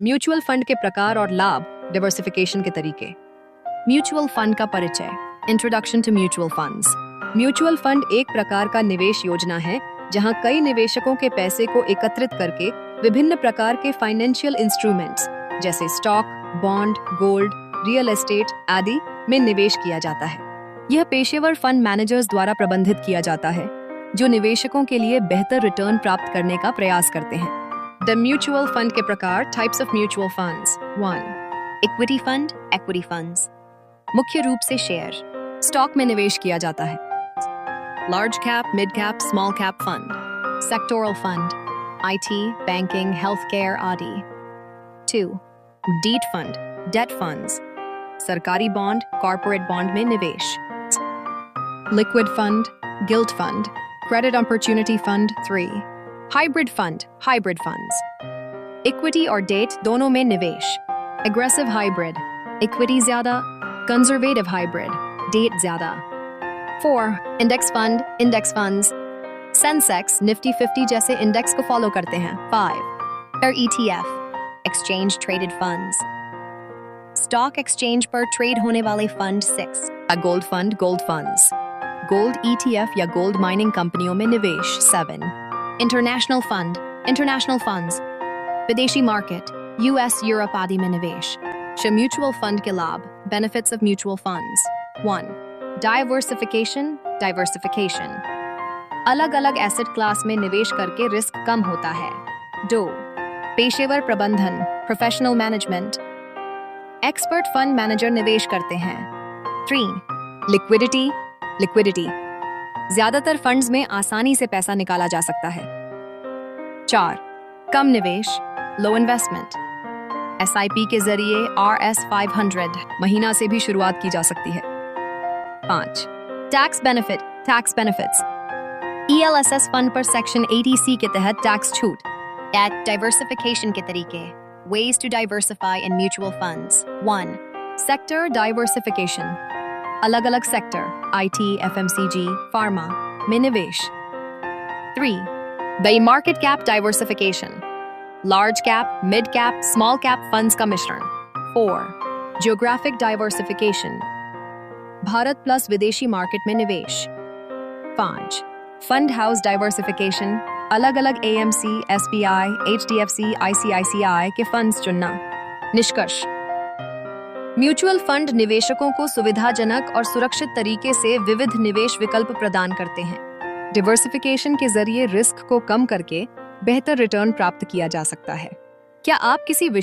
Mutual fund के प्रकार और लाभ, डाइवर्सिफिकेशन के तरीके। म्यूचुअल फंड का परिचय, introduction to mutual funds. Mutual fund एक प्रकार का निवेश योजना है जहां कई निवेशकों के पैसे को एकत्रित करके विभिन्न प्रकार के फाइनेंशियल इंस्ट्रूमेंट्स जैसे stock, bond, gold, real estate आदि में निवेश किया जाता है। यह पेशेवर फंड मैनेजर्स द्वारा प्रबंधित किया जाता है जो निवेशकों के लिए बेहतर रिटर्न प्राप्त करने का प्रयास करते हैं। द म्यूचुअल फंड के प्रकार, types of mutual funds. 1. Equity fund, equity funds. मुख्य रूप से शेयर, स्टॉक में निवेश किया जाता है। Large cap, mid cap, small cap fund. Sectoral fund, IT, banking, health care आदि। 2. डीट फंड, डेट फंड्स। सरकारी बॉन्ड, कॉर्पोरेट बॉन्ड में निवेश। Liquid fund, guilt fund, credit opportunity fund. 3. Hybrid fund, hybrid funds. Equity और date दोनों में निवेश। Aggressive hybrid, equity ज्यादा, conservative hybrid, date ज्यादा। 4. Index fund, index funds. Sensex, Nifty 50 जैसे इंडेक्स को फॉलो करते हैं। 5. ETF, exchange traded funds. Stock exchange पर ट्रेड होने वाले fund. 6. Gold fund, gold funds. Gold ETF या गोल्ड माइनिंग कंपनियों में निवेश। 7. International fund, international funds. विदेशी मार्केट, US, यूरोप आदि में निवेश। म्यूचुअल फंड के लाभ, benefits of mutual funds. 1. Diversification, diversification. अलग अलग एसेट क्लास में निवेश करके रिस्क कम होता है। 2. पेशेवर प्रबंधन, professional management. Expert fund manager निवेश करते हैं। 3. Liquidity, liquidity. ज्यादातर फंड्स में आसानी से पैसा निकाला जा सकता है। 4. कम निवेश, लो इन्वेस्टमेंट। SIP के जरिए RS 500 महीना से भी शुरुआत की जा सकती है। 5. Tax benefit, tax benefits. ELSS fund पर सेक्शन 80C के तहत टैक्स छूट। डाइवर्सिफिकेशन के तरीके, ways to diversify in mutual funds। 1. Sector diversification, अलग अलग सेक्टर IT, FMCG, फार्मा में निवेश। 3. The market cap diversification, large cap, mid cap, small cap funds का मिश्रण। 4. जियोग्राफिक डाइवर्सिफिकेशन, भारत प्लस विदेशी मार्केट में निवेश। 5. फंड हाउस डाइवर्सिफिकेशन, अलग अलग AMC, SBI, HDFC, ICICI के फंड्स चुनना। निष्कर्ष, म्यूचुअल फंड निवेशकों को सुविधाजनक और सुरक्षित तरीके से विविध निवेश विकल्प प्रदान करते हैं। डाइवर्सिफिकेशन के जरिए रिस्क को कम करके बेहतर रिटर्न प्राप्त किया जा सकता है। क्या आप किसी